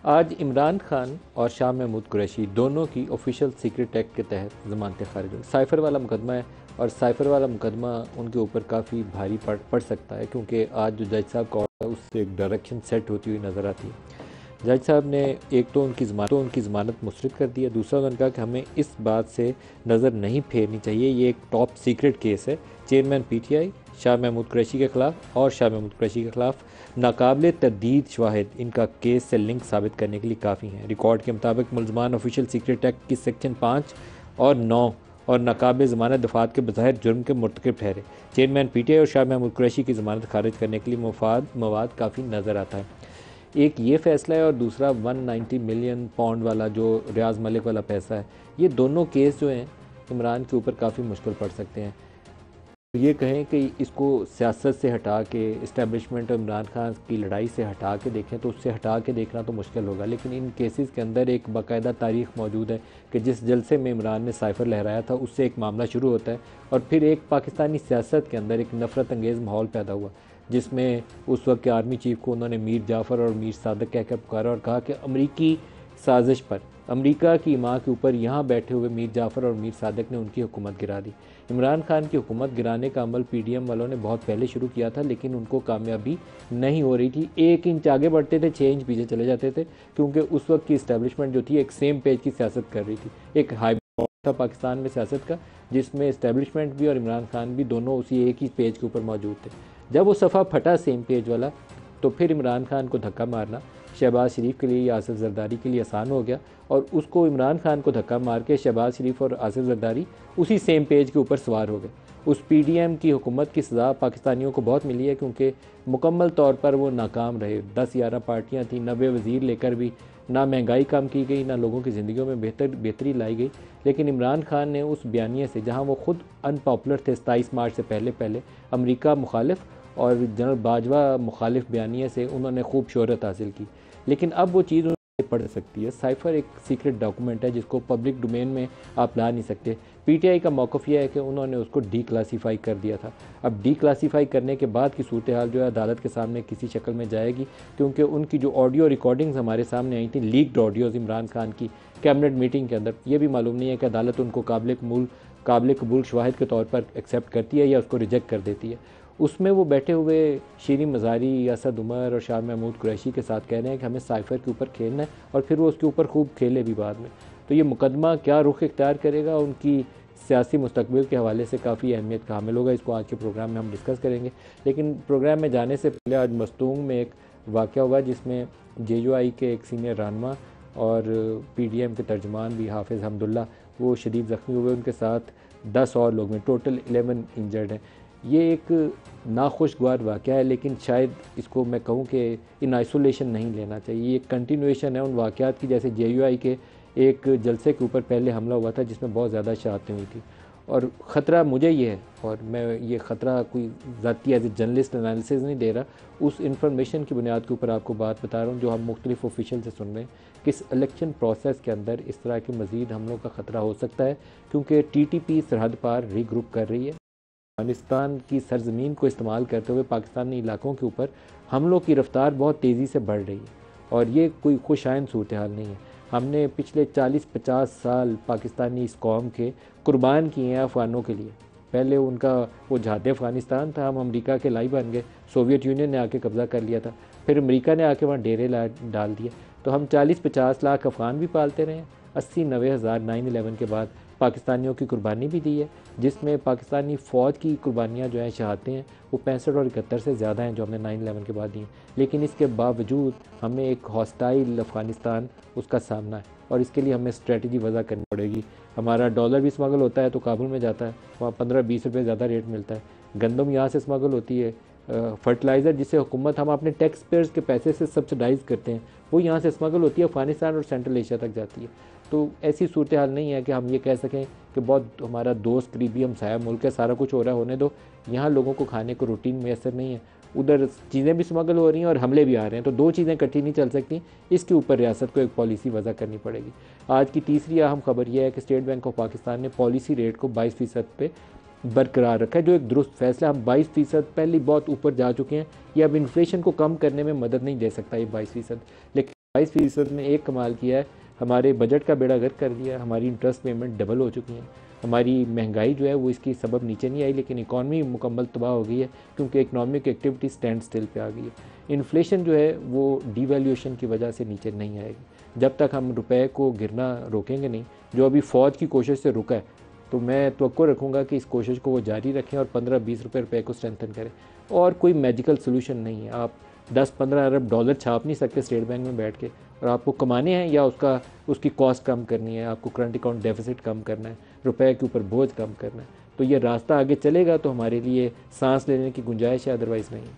आज इमरान खान और शाह महमूद कुरैशी दोनों की ऑफिशियल सीक्रेट एक्ट के तहत ज़मानतें खारिज हुई। साइफ़र वाला मुकदमा है और साइफ़र वाला मुकदमा उनके ऊपर काफ़ी भारी पड़ सकता है, क्योंकि आज जो जज साहब का ऑर्डर है उससे एक डायरेक्शन सेट होती हुई नज़र आती है। जज साहब ने एक तो उनकी ज़मानत मुस्तरद कर दी है, दूसरा उन्होंने कहा कि हमें इस बात से नज़र नहीं फेरनी चाहिए, ये एक टॉप सीक्रेट केस है। चेयरमैन पीटीआई शाह महमूद कुरैशी के ख़िलाफ़ और शाह महमूद कुरैशी के ख़िलाफ़ नाकाबिल तरदीद शवाहिद इनका केस से लिंक साबित करने के लिए काफ़ी हैं। रिकॉर्ड के मुताबिक मुलजमान ऑफिशियल सीक्रेट एक्ट की सेक्शन 5 और 9 और नाकाबिल ज़मानत दफात के बज़ाहिर जुर्म के मुर्तकिब ठहरे। चेयरमैन पीटीआई और शाह महमूद कुरैशी की ज़मानत खारिज करने के लिए मवाद काफ़ी नज़र आता है। एक ये फ़ैसला है और दूसरा 190 मिलियन पाउंड वाला जो रियाज मलिक वाला पैसा है। ये दोनों केस जो हैं इमरान के ऊपर काफ़ी मुश्किल पड़ सकते हैं। ये कहें कि इसको सियासत से हटा के, इस्टेब्लिशमेंट और इमरान खान की लड़ाई से हटा के देखें तो उससे हटा के देखना तो मुश्किल होगा, लेकिन इन केसेस के अंदर एक बाकायदा तारीख़ मौजूद है कि जिस जलसे में इमरान ने साइफ़र लहराया था उससे एक मामला शुरू होता है और फिर एक पाकिस्तानी सियासत के अंदर एक नफ़रत अंगेज़ माहौल पैदा हुआ, जिसमें उस वक्त के आर्मी चीफ़ को उन्होंने मीर जाफ़र और मीर सादक कह कर पुकारा और कहा कि अमरीकी साजिश पर अमेरिका की माँ के ऊपर यहाँ बैठे हुए मीर जाफ़र और मीर सादक ने उनकी हुकूमत गिरा दी। इमरान खान की हुकूमत गिराने का अमल पीडीएम वालों ने बहुत पहले शुरू किया था, लेकिन उनको कामयाबी नहीं हो रही थी। 1 इंच आगे बढ़ते थे, 6 इंच पीछे चले जाते थे, क्योंकि उस वक्त की इस्टेब्लिशमेंट जो थी एक सेम पेज की सियासत कर रही थी। एक हाइब्रिड था पाकिस्तान में सियासत का, जिसमें इस्टेब्लिशमेंट भी और इमरान खान भी दोनों उसी एक ही पेज के ऊपर मौजूद थे। जब वो सफ़ा फटा सेम पेज वाला, तो फिर इमरान खान को धक्का मारना शहबाज शरीफ के लिए या आसिफ जरदारी के लिए आसान हो गया और उसको इमरान खान को धक्का मार के शहबाज शरीफ और आसिफ जरदारी उसी सेम पेज के ऊपर सवार हो गए। उस पीडीएम की हुकूमत की सज़ा पाकिस्तानियों को बहुत मिली है, क्योंकि मुकम्मल तौर पर वो नाकाम रहे। 10-11 पार्टियाँ थीं, 90 वज़ीर लेकर भी ना महंगाई कम की गई, ना लोगों की ज़िंदगियों में बेहतरी लाई गई। लेकिन इमरान खान ने उस बयानिए से, जहाँ वो ख़ुद अनपॉपुलर थे 27 मार्च से पहले अमरीका मुखालिफ और जनरल बाजवा मुखालिफ बयानिए से उन्होंने खूब शोहरत हासिल की, लेकिन अब वो चीज़ पढ़ सकती है। साइफ़र एक सीक्रेट डॉक्यूमेंट है जिसको पब्लिक डोमेन में आप ला नहीं सकते। पीटीआई का मौक़िफ़ यह है कि उन्होंने उसको डी क्लासीफाई कर दिया था। अब डी क्लासीफाई करने के बाद की सूरत हाल जो है अदालत के सामने किसी शक्ल में जाएगी, क्योंकि उनकी जो ऑडियो रिकॉर्डिंग्स हमारे सामने आई थी, लीक्ड ऑडियोज़ इमरान खान की कैबिनेट मीटिंग के अंदर, ये भी मालूम नहीं है कि अदालत उनको काबिल कबूल शवाहिद के तौर पर एक्सेप्ट करती है या उसको रिजेक्ट कर देती है। उसमें वो बैठे हुए शीरीन मज़ारी, असद उमर और शाह महमूद कुरैशी के साथ कह रहे हैं कि हमें साइफ़र के ऊपर खेलना है और फिर वो उसके ऊपर खूब खेले भी बाद में। तो ये मुकदमा क्या रुख इख्तियार करेगा, उनकी सियासी मुस्तकबिल के हवाले से काफ़ी अहमियत का हामिल होगा। इसको आज के प्रोग्राम में हम डिस्कस करेंगे, लेकिन प्रोग्राम में जाने से पहले आज मस्तूंग में एक वाक़या हुआ जिसमें JUI के एक सीनियर रहनुमा और PDM के तर्जुमान भी हाफिज़ हमदुल्ला वो शदीद ज़ख्मी हुए, उनके साथ 10 और लोग में टोटल 11 इंजर्ड हैं। ये एक नाखुशगवार वाक़या है, लेकिन शायद इसको मैं कहूँ कि इन आइसोलेशन नहीं लेना चाहिए। ये कंटिन्यूएशन है उन वाक़यात की, जैसे JUI के एक जलसे के ऊपर पहले हमला हुआ था जिसमें बहुत ज़्यादा शहादतें हुई थी। और ख़तरा मुझे ये है, और मैं ये ख़तरा कोई ज़ाती एज ए जर्नलिस्ट एनालिसिस नहीं दे रहा, उस इंफॉर्मेशन की बुनियाद के ऊपर आपको बात बता रहा हूँ जो हम मुख्तलिफ ऑफिशियल से सुन रहे हैं कि इस इलेक्शन प्रोसेस के अंदर इस तरह के मज़ीद हमलों का ख़तरा हो सकता है, क्योंकि TTP सरहद पार रीग्रुप कर रही है। अफ़गानिस्तान की सरज़मीन को इस्तेमाल करते हुए पाकिस्तानी इलाकों के ऊपर हमलों की रफ़्तार बहुत तेज़ी से बढ़ रही है और ये कोई खुशाइन सूरत हाल नहीं है। हमने पिछले 40-50 साल पाकिस्तानी इस कौम के कुर्बान किए हैं अफ़गानों के लिए। पहले उनका वो जहाद अफ़गानिस्तान था, हम अमेरिका के लाई बन गए, सोवियत यूनियन ने आके कब्ज़ा कर लिया था, फिर अमेरिका ने आके वहाँ डेरे डाल दिए, तो हम 40-50 लाख अफ़गान भी पालते रहे। 80-90 हज़ार 9/11 के बाद पाकिस्तानियों की कुर्बानी भी दी है, जिसमें पाकिस्तानी फ़ौज की कुर्बानियाँ जो हैं, शहादतें हैं, वो 65 और 71 से ज़्यादा हैं जो हमने 9/11 के बाद दी हैं। लेकिन इसके बावजूद हमें एक हॉस्टाइल अफ़गानिस्तान उसका सामना है और इसके लिए हमें स्ट्रेटजी वज़ा करनी पड़ेगी। हमारा डॉलर भी स्मगल होता है तो काबुल में जाता है, वहाँ 15-20 रुपये ज़्यादा रेट मिलता है। गंदम यहाँ से स्मगल होती है, फर्टिलाइज़र जिसे हुकूमत हम अपने टैक्स पेयर्स के पैसे से सब्सिडाइज़ करते हैं, वो यहाँ से स्मगल होती है, अफ़गानिस्तान और सेंट्रल एशिया तक जाती है। तो ऐसी सूरत हाल नहीं है कि हम ये कह सकें कि बहुत हमारा दोस्त करीबी हमसाया मुल्क है, सारा कुछ हो रहा है होने दो। यहाँ लोगों को खाने को रूटीन मैसर नहीं है, उधर चीज़ें भी स्मगल हो रही हैं और हमले भी आ रहे हैं, तो दो चीज़ें इकट्ठी नहीं चल सकती। इसके ऊपर रियासत को एक पॉलिसी वज़ा करनी पड़ेगी। आज की तीसरी अहम खबर यह है कि स्टेट बैंक ऑफ पाकिस्तान ने पॉलिसी रेट को 22% पे बरकरार रखा है, जो एक दुरुस्त फैसला। हम 22% पहले बहुत ऊपर जा चुके हैं, ये अब इन्फ्लेशन को कम करने में मदद नहीं दे सकता ये 22%, लेकिन 22% ने एक कमाल किया है, हमारे बजट का बेड़ा गर्क कर दिया, हमारी इंटरेस्ट पेमेंट डबल हो चुकी हैं, हमारी महंगाई जो है वो इसकी सबब नीचे नहीं आई, लेकिन इकॉनमी मुकम्मल तबाह हो गई है क्योंकि इकनॉमिक एक्टिविटी स्टैंड स्टिल पे आ गई है। इन्फ्लेशन जो है वो डीवैल्यूएशन की वजह से नीचे नहीं आएगी। जब तक हम रुपए को गिरना रोकेंगे नहीं, जो अभी फ़ौज की कोशिश से रुका है, तो मैं तवक्को रखूँगा कि इस कोशिश को वो जारी रखें और 15-20 रुपए को स्ट्रेंथन करें। और कोई मैजिकल सोल्यूशन नहीं है, आप 10-15 अरब डॉलर छाप नहीं सकते स्टेट बैंक में बैठ के, और आपको कमाने हैं या उसकी कॉस्ट कम करनी है, आपको करंट अकाउंट डेफिसिट कम करना है, रुपए के ऊपर बोझ कम करना है, तो ये रास्ता आगे चलेगा तो हमारे लिए सांस लेने की गुंजाइश है, अदरवाइज़ नहीं।